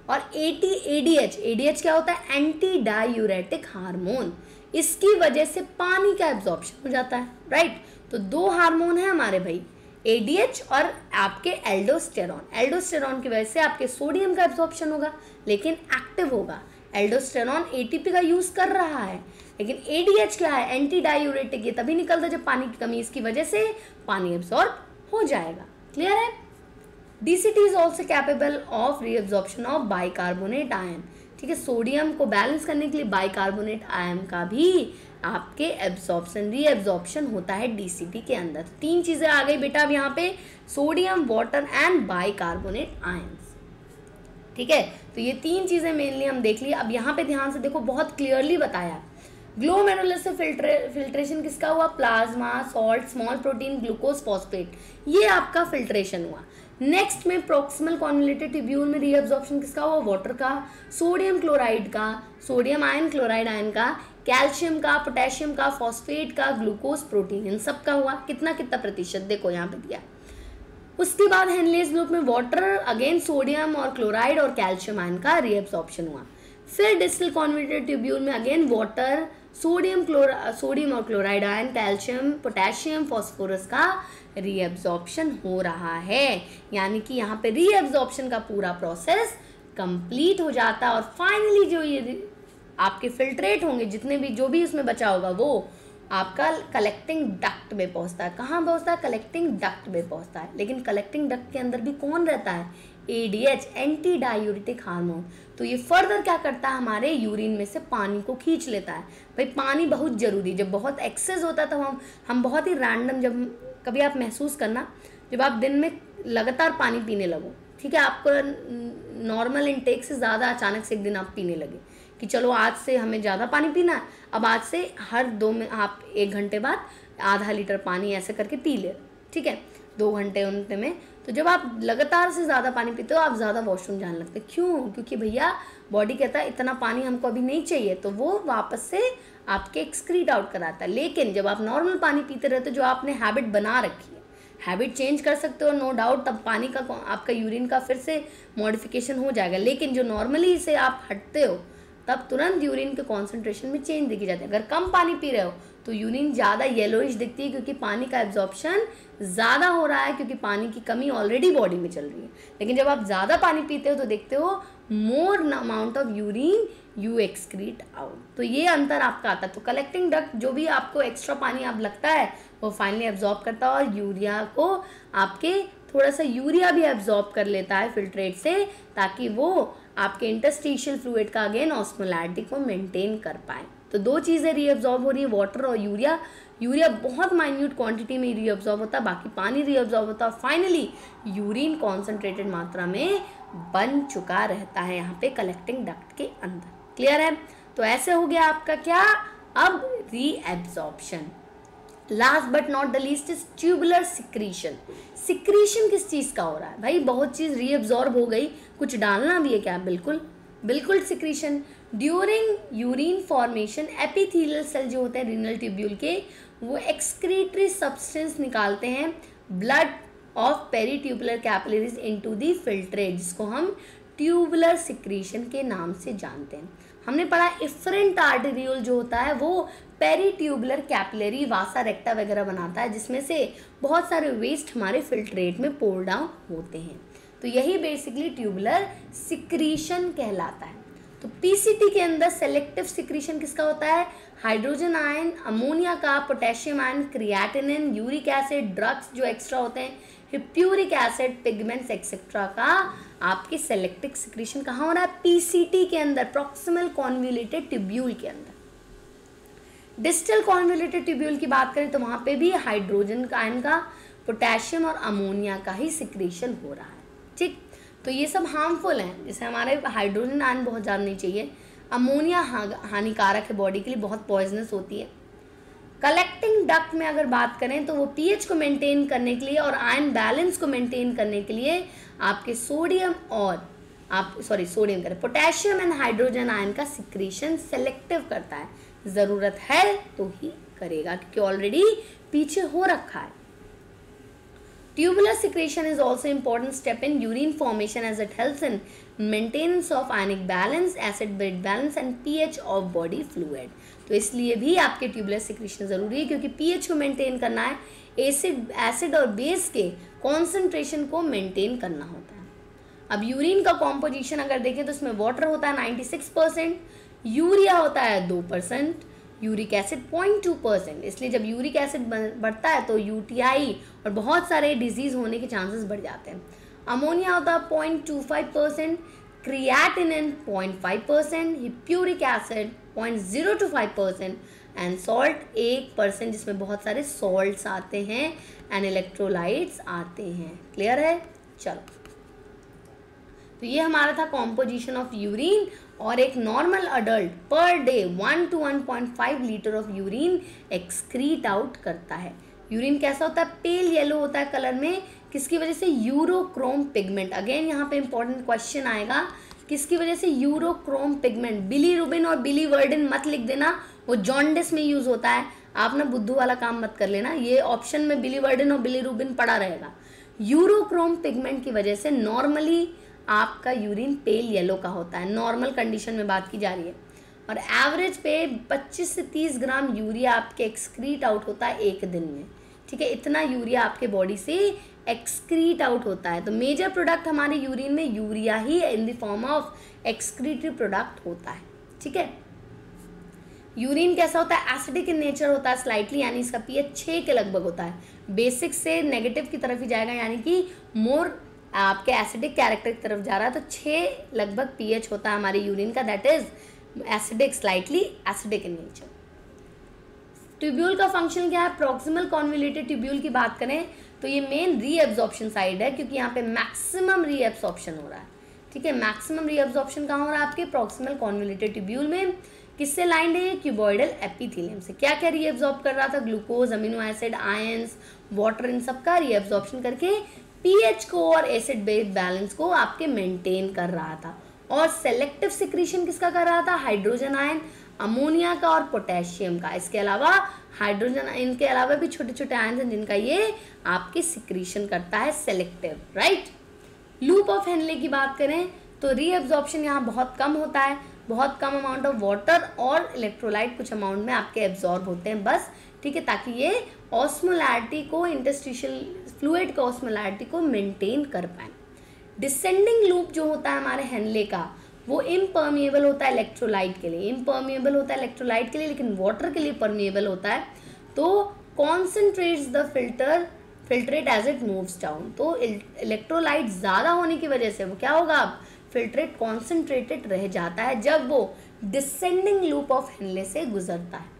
और एडीएच, एडीएच क्या होता है, एंटी डायूरेटिक हार्मोन, इसकी वजह से पानी का एब्जॉर्प्शन हो जाता है। राइट, तो दो हार्मोन है हमारे भाई, एडीएच और आपके एल्डोस्टेरॉन। एल्डोस्टेरॉन की वजह से आपके सोडियम का एब्जॉर्प्शन होगा, लेकिन एक्टिव होगा। एल्डोस्टेरॉन एटीपी का यूज कर रहा है, लेकिन एडीएच क्या है, एंटी डायूरेटिक, ये तभी निकलता है जब पानी की कमी, इसकी वजह से पानी एब्जॉर्ब हो जाएगा। क्लियर है। DCT is also capable of reabsorption of bicarbonate ion. ठीक है, सोडियम को बैलेंस करने के लिए बाइकार्बोनेट आयन का भी आपके एब्जॉर्प्शन रीअब्जॉर्प्शन होता है डीसीटी के अंदर। तीन चीजें आ गई बेटा अब यहाँ पे, sodium, water and bicarbonate ions. ठीक है, तो ये तीन चीजें मेनली हम देख ली। अब यहाँ पे ध्यान से देखो, बहुत क्लियरली बताया, ग्लोमेरुलस से फिल्ट्रेशन किसका हुआ, plasma, salt, small protein, glucose, phosphate, ये आपका फिल्ट्रेशन हुआ। नेक्स्ट में प्रोक्सिमल कॉन्वोल्यूटेड ट्यूब्यूल में रीअब्जॉर्प्शन किसका हुआ, वाटर का, सोडियम क्लोराइड का, सोडियम आयन, क्लोराइड आयन का, कैल्शियम का, पोटेशियम का, फॉस्फेट का, ग्लूकोज, प्रोटीन, इन सब का हुआ। कितना कितना प्रतिशत देखो यहाँ पे दिया। उसके बाद हेनलेज लूप में वाटर, अगेन सोडियम और क्लोराइड और कैल्शियम आयन का रीअब्जॉर्प्शन हुआ। फिर डिस्टल कॉन्वोल्यूटेड ट्यूब्यूल में अगेन वाटर, सोडियम और chloride ion, calcium, potassium, phosphorus का रीअब्जॉर्प्शन हो रहा है, यानी कि यहाँ पे रीअब्जॉर्प्शन का पूरा प्रोसेस कंप्लीट हो जाता है। और फाइनली जो ये आपके फिल्ट्रेट होंगे, जितने भी जो भी उसमें बचा होगा, वो आपका कलेक्टिंग डक्ट में पहुंचता है। कहाँ पहुंचता है, कलेक्टिंग डक्ट में पहुंचता है। लेकिन कलेक्टिंग डक्ट के अंदर भी कौन रहता है, एडीएच, एंटी डायूरेटिक हार्मोन। तो ये फर्दर क्या करता है, हमारे यूरिन में से पानी को खींच लेता है। भाई पानी बहुत जरूरी, जब बहुत एक्सेस होता है तब हम बहुत ही रैंडम, जब कभी आप महसूस करना, जब आप दिन में लगातार पानी पीने लगो, ठीक है, आपको नॉर्मल इनटेक से ज़्यादा अचानक से एक दिन आप पीने लगे कि चलो आज से हमें ज़्यादा पानी पीना है, अब आज से हर आप 1 घंटे बाद आधा लीटर पानी ऐसे करके पी ले, ठीक है, 2 घंटे उनते में। तो जब आप लगातार से ज़्यादा पानी पीते हो, आप ज़्यादा वॉशरूम जाने लगते। क्यों? क्योंकि भैया बॉडी कहता है इतना पानी हमको अभी नहीं चाहिए, तो वो वापस से आपके एक्सक्रीट आउट कराता है। लेकिन जब आप नॉर्मल पानी पीते रहते हो, जो आपने हैबिट बना रखी है, हैबिट चेंज कर सकते हो नो डाउट, तब पानी का आपका यूरिन का फिर से मॉडिफिकेशन हो जाएगा। लेकिन जो नॉर्मली से आप हटते हो, तब तुरंत यूरिन के कॉन्सेंट्रेशन में चेंज दिखी जाती है। अगर कम पानी पी रहे हो तो यूरिन ज़्यादा येलोइश दिखती है क्योंकि पानी का एब्जॉर्प्शन ज़्यादा हो रहा है, क्योंकि पानी की कमी ऑलरेडी बॉडी में चल रही है। लेकिन जब आप ज़्यादा पानी पीते हो तो देखते हो more amount of urine you excrete out. तो ये अंतर आपका आता है। तो कलेक्टिंग डक्ट जो भी आपको एक्स्ट्रा पानी आप लगता है वो फाइनली एब्जॉर्ब करता है और यूरिया को आपके थोड़ा सा यूरिया भी एब्जॉर्ब कर लेता है फिल्ट्रेट से, ताकि वो आपके इंटरस्टिशियल फ्लूइड का अगेन ऑस्मोलैरिटी को मेंटेन कर पाए। तो दो चीज़ें रीअब्जॉर्ब हो रही है, वाटर और यूरिया। यूरिया बहुत माइन्यूट क्वांटिटी में रीअब्जॉर्ब होता है, बाकी पानी रीअब्जॉर्ब होता है। फाइनली यूरिन कॉन्सेंट्रेटेड मात्रा में बन चुका रहता है यहाँ पे कलेक्टिंग डक्ट के अंदर। क्लियर है? तो ऐसे हो गया आपका क्या, अब reabsorption. Last but not the least is tubular secretion. Secretion किस चीज़ का हो रहा है भाई? बहुत चीज़ रीअब्जॉर्ब हो गई, कुछ डालना भी है क्या? बिल्कुल बिल्कुल secretion. During urine formation epithelial cell जो होते हैं रीनल ट्यूब्यूल के, वो एक्सक्रीटरी सब्सटेंस निकालते हैं blood of peritubular capillaries into the filtrate, जिसको हम ट्यूबुलर सिक्रीशन के नाम से जानते हैं। हमने पढ़ा इफरेंट आर्टेरियोल जो होता है वो पेरीट्यूबुलर कैपिलरी वासा रेक्टा वगैरह बनाता है, जिसमें से बहुत सारे वेस्ट हमारे फिल्ट्रेट में पोर डाउन होते हैं। तो यही बेसिकली ट्यूबुलर सिक्रीशन कहलाता है। तो पीसीटी के अंदर सेलेक्टिव सिक्रीशन किसका होता है? हाइड्रोजन आयन, अमोनिया का, potassium ion, creatinine, uric acid, drugs जो एक्स्ट्रा होते हैं, हिप्यूरिक एसिड, पिगमेंट्स एक्सेट्रा का आपकी सेलेक्टिव सिक्रीशन कहाँ हो रहा है? पीसीटी के अंदर, प्रॉक्सिमल कॉन्वोल्यूटेड ट्यूब्यूल के अंदर। डिस्टल कॉन्वोल्यूटेड ट्यूब्यूल की बात करें तो वहाँ पे भी हाइड्रोजन आयन का, पोटेशियम और अमोनिया का ही सिक्रीशन हो रहा है। ठीक, तो ये सब हार्मफुल हैं, जैसे हमारे हाइड्रोजन आयन बहुत ज़्यादा नहीं चाहिए, अमोनिया हानिकारक है बॉडी के लिए, बहुत पॉइजनस होती है। कलेक्टिंग डक्ट में अगर बात करें तो वो पीएच को मेंटेन करने के लिए और आयन बैलेंस को मेंटेन करने के लिए आपके सोडियम करें पोटेशियम एंड हाइड्रोजन आयन का सिक्रीशन सेलेक्टिव करता है। ज़रूरत है तो ही करेगा, क्योंकि ऑलरेडी पीछे हो रखा है। Tubular secretion is also important step in urine formation as it helps in maintenance of ionic balance, acid-base balance and pH of body fluid. तो इसलिए भी आपके ट्यूबुलर सिक्रीशन ज़रूरी है, क्योंकि पीएच को मेंटेन करना है, एसिड और बेस के कॉन्सेंट्रेशन को मेंटेन करना होता है। अब यूरिन का कॉम्पोजिशन अगर देखें तो इसमें वाटर होता है 96%, यूरिया होता है 2%, यूरिक एसिड 0.2%। इसलिए जब यूरिक एसिड बढ़ता है तो यूटीआई और बहुत सारे डिजीज़ होने के चांसेस बढ़ जाते हैं। अमोनिया होता है 0.25%, क्रिएटिनिन 0.5%, हिप्यूरिक एसिड 0.025% एंड सॉल्ट 1%, जिसमें बहुत सारे सॉल्ट्स आते हैं एंड इलेक्ट्रोलाइट्स आते हैं। क्लियर है? चलो, तो ये हमारा था कॉम्पोजिशन ऑफ यूरिन। और एक normal adult per day 1 to 1.5 litre of urine excrete out करता है। यूरिन कैसा होता है? पेल येलो होता है कलर में। किसकी वजह से? Urochrome pigment. अगेन यहाँ पे इंपॉर्टेंट क्वेश्चन आएगा, किसकी वजह से? Urochrome pigment. बिलीरुबिन और बिलीवर्डिन मत लिख देना, वो जॉन्डिस में यूज होता है। आप ना बुद्धू वाला काम मत कर लेना, ये ऑप्शन में बिलीवर्डिन और बिलीरुबिन पड़ा रहेगा। यूरोक्रोम पिगमेंट की वजह से नॉर्मली आपका यूरिन पेल येलो का होता है, नॉर्मल कंडीशन में बात की जा रही है। और एवरेज पे 25 से 30 ग्राम यूरिया आपके एक्सक्रीट आउट होता है एक दिन में। ठीक है, इतना यूरिया आपके बॉडी से एक्सक्रीट आउट होता है। तो मेजर प्रोडक्ट हमारे यूरिन में urea he in the form of excretory product होता है। ठीक है, यूरिन कैसा होता है? एसिडिक इन नेचर होता है स्लाइटली, यानी इसका पीएच 6 के लगभग होता है। बेसिक से नेगेटिव की तरफ ही जाएगा, यानी कि मोर आपके एसिडिक कैरेक्टर की तरफ जा रहा है। तो 6 लगभग पीएच होता है हमारे यूरिन का, that is acidic, slightly acidic in nature. Tubule का फंक्शन क्या है? प्रॉक्सिमल कॉन्वोल्यूटेड ट्यूब्यूल की बात करें तो ये मेन रीएब्जॉर्प्शन साइड है, क्योंकि यहाँ पे मैक्सिमम रीएब्जॉर्प्शन हो रहा है। ठीक है, मैक्सिमम रीएब्जॉर्प्शन कहाँ हो रहा है? आपके प्रॉक्सिमल कॉन्वोल्यूटेड ट्यूब्यूल में। किससे लाइंड है? क्यूबॉइडल एपिथेलियम से। क्या क्या रीएब्जॉर्ब कर रहा था? Glucose, amino acid, ions, water, इन सब का रीएब्जॉर्प्शन करके पीएच को और एसिड बेस बैलेंस को आपके मेंटेन कर रहा था। और सेलेक्टिव सिक्रीशन किसका कर रहा था? हाइड्रोजन आयन, अमोनिया का और पोटेशियम का। इसके अलावा हाइड्रोजन, इनके अलावा भी छोटे छोटे आयन हैं जिनका ये आपके सिक्रीशन करता है selective. Right, loop of Henle की बात करें तो रीएब्जॉर्प्शन यहाँ बहुत कम होता है। बहुत कम अमाउंट ऑफ वाटर और इलेक्ट्रोलाइट कुछ अमाउंट में आपके एब्जॉर्ब होते हैं बस, ठीक है, ताकि ये ऑस्मोलैरिटी को, इंटरस्टिशियल फ्लूइड का ऑस्मोलैरिटी को मेंटेन कर पाए। डिसेंडिंग लूप जो होता है हमारे हेनले का, वो इम्पर्मिएबल होता है इलेक्ट्रोलाइट के लिए, इम्पर्मिएबल होता है इलेक्ट्रोलाइट के लिए, लेकिन वाटर के लिए परमिएबल होता है। तो concentrates the filtrate as it moves down. तो इलेक्ट्रोलाइट ज़्यादा होने की वजह से वो क्या होगा, अब फिल्ट्रेट कॉन्सेंट्रेटेड रह जाता है जब वो डिसेंडिंग लूप ऑफ हेनले से गुजरता है।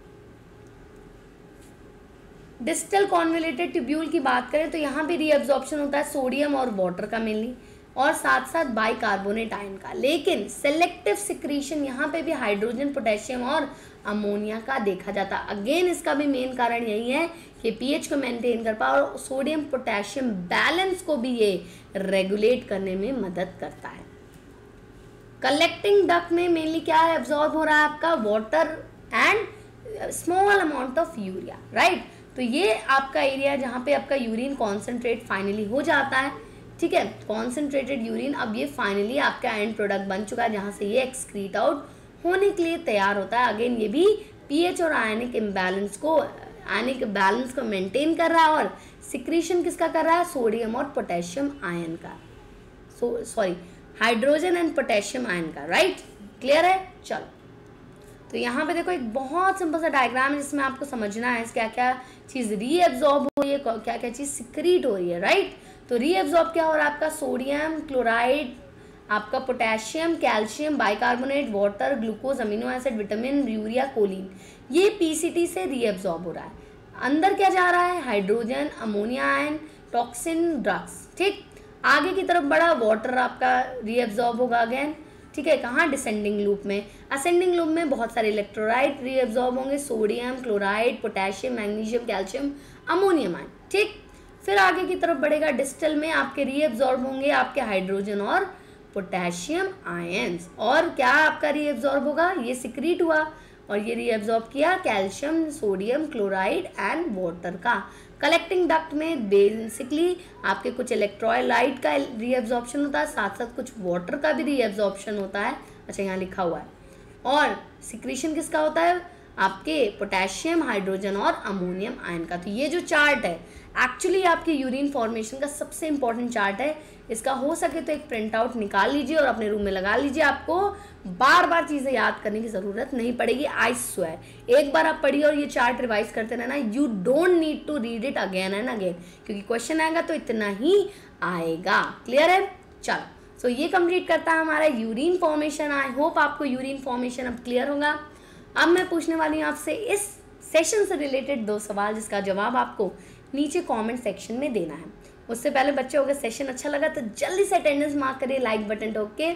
डिस्टल कॉन्वोल्यूटेड ट्यूब्यूल की बात करें तो यहाँ पे रीअब्जॉर्प्शन होता है सोडियम और वाटर का मेनली, और साथ साथ बाइकार्बोनेट आयन का, लेकिन सेलेक्टिव सिक्रीशन यहाँ पे भी हाइड्रोजन, पोटेशियम और अमोनिया का देखा जाता है। अगेन इसका भी मेन कारण यही है कि पीएच को मेंटेन कर पाए और सोडियम पोटेशियम बैलेंस को भी ये रेगुलेट करने में मदद करता है। कलेक्टिंग डक्ट में मेनली क्या है, एब्जॉर्ब हो रहा है आपका water and small amount of urea, right. तो ये आपका एरिया जहाँ पे आपका यूरिन कॉन्सेंट्रेट फाइनली हो जाता है, ठीक है, कॉन्सेंट्रेटेड यूरिन अब ये फाइनली आपका एंड प्रोडक्ट बन चुका है जहाँ से ये एक्सक्रीट आउट होने के लिए तैयार होता है। अगेन ये भी पीएच और आयनिक इम्बैलेंस को, आयनिक बैलेंस को मेंटेन कर रहा है, और सिक्रीशन किसका कर रहा है, सोडियम और पोटेशियम आयन का, हाइड्रोजन एंड पोटेशियम आयन का, राइट। क्लियर है। चलो तो यहाँ पे देखो एक बहुत सिंपल सा डायग्राम है जिसमें आपको समझना है क्या क्या चीज़ रीएब्जॉर्ब हो रही है, क्या क्या चीज़ सिक्रीट हो रही है, राइट। तो रीएब्जॉर्ब क्या हो रहा है आपका, सोडियम क्लोराइड, आपका potassium, calcium, bicarbonate, water, glucose, amino acid, vitamin, urea, choline, ये पीसीटी से रीएब्जॉर्ब हो रहा है। अंदर क्या जा रहा है, hydrogen, ammonia ion, toxin, drugs, ठीक। आगे की तरफ बढ़ा, वाटर आपका रीएब्जॉर्ब होगा अगेन, ठीक है, कहाँ, डिसेंडिंग लूप में। असेंडिंग लूप में बहुत सारे इलेक्ट्रोलाइट रीएब्जॉर्ब होंगे, sodium, chloride, potassium, magnesium, calcium, ammonium ion, ठीक। फिर आगे की तरफ बढ़ेगा, डिस्टल में आपके रीएब्जॉर्ब होंगे आपके हाइड्रोजन और पोटेशियम आयंस, और क्या आपका रीएब्जॉर्ब होगा, ये सिक्रीट हुआ और ये रीएब्जॉर्ब किया calcium, sodium, chloride and water का। कलेक्टिंग डक्ट में बेसिकली आपके कुछ इलेक्ट्रोलाइट का रीएब्जॉर्प्शन होता है, साथ साथ कुछ वाटर का भी रीएब्जॉर्प्शन होता है, अच्छा यहाँ लिखा हुआ है, और सिक्रीशन किसका होता है, आपके पोटेशियम, हाइड्रोजन और अमोनियम आयन का। तो ये जो चार्ट है एक्चुअली आपके यूरिन फॉर्मेशन का सबसे इंपॉर्टेंट चार्ट है, इसका हो सके तो एक प्रिंट आउट निकाल लीजिए और अपने रूम में लगा लीजिए, आपको बार बार चीज़ें याद करने की ज़रूरत नहीं पड़ेगी, आई स्वेयर। एक बार आप पढ़िए और ये चार्ट रिवाइज करते रहना, you don't need to read it again and again, क्योंकि क्वेश्चन आएगा तो इतना ही आएगा। क्लियर है। चलो सो ये कंप्लीट करता है हमारा यूरिन फॉर्मेशन। आई होप आपको यूरिन फॉर्मेशन अब क्लियर होगा। अब मैं पूछने वाली हूँ आपसे इस सेशन से रिलेटेड 2 सवाल जिसका जवाब आपको नीचे कमेंट सेक्शन में देना है। उससे पहले बच्चों अगर सेशन अच्छा लगा तो जल्दी से अटेंडेंस मार्क करिए, लाइक बटन ठोक के,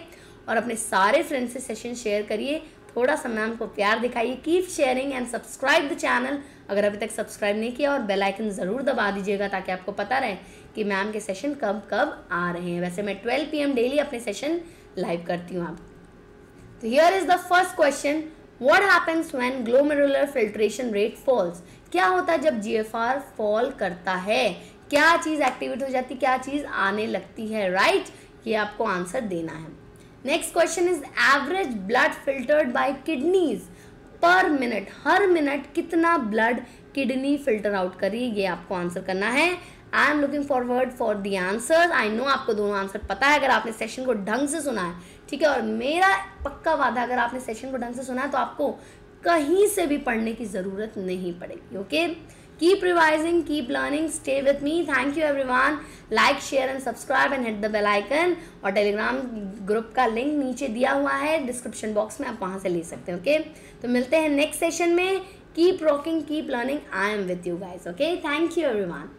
और अपने सारे फ्रेंड्स से सेशन शेयर करिए, थोड़ा सा मैम को प्यार दिखाइए। Keep sharing and subscribe the channel अगर अभी तक सब्सक्राइब नहीं किया, और बेल आइकन ज़रूर दबा दीजिएगा ताकि आपको पता रहे कि मैम के सेशन कब कब आ रहे हैं। वैसे मैं 12 PM डेली अपने सेशन लाइव करती हूँ आप। तो here is the first question, what happens when glomerular filtration rate falls. क्या होता है जब GFR फॉल करता है, क्या चीज़ एक्टिवेट हो जाती है, क्या चीज़ आने लगती है, राइट। ये आपको आंसर देना है। Next question is average blood filtered by kidneys per minute, हर मिनट कितना ब्लड किडनी फिल्टर आउट करी, ये आपको आंसर करना है। I am looking forward for the answer. I know आपको दोनों आंसर पता है अगर आपने सेशन को ढंग से सुना है, ठीक है, और मेरा पक्का वादा अगर आपने सेशन को ढंग से सुना है तो आपको कहीं से भी पढ़ने की ज़रूरत नहीं पड़ेगी। Okay, keep revising, keep learning, stay with me. Thank you everyone. Like, share and subscribe and hit the bell icon, और टेलीग्राम ग्रुप का लिंक नीचे दिया हुआ है डिस्क्रिप्शन बॉक्स में, आप वहाँ से ले सकते हैं। ओके, तो मिलते हैं नेक्स्ट सेशन में। Keep rocking, keep learning, I am with you guys. Okay, thank you everyone.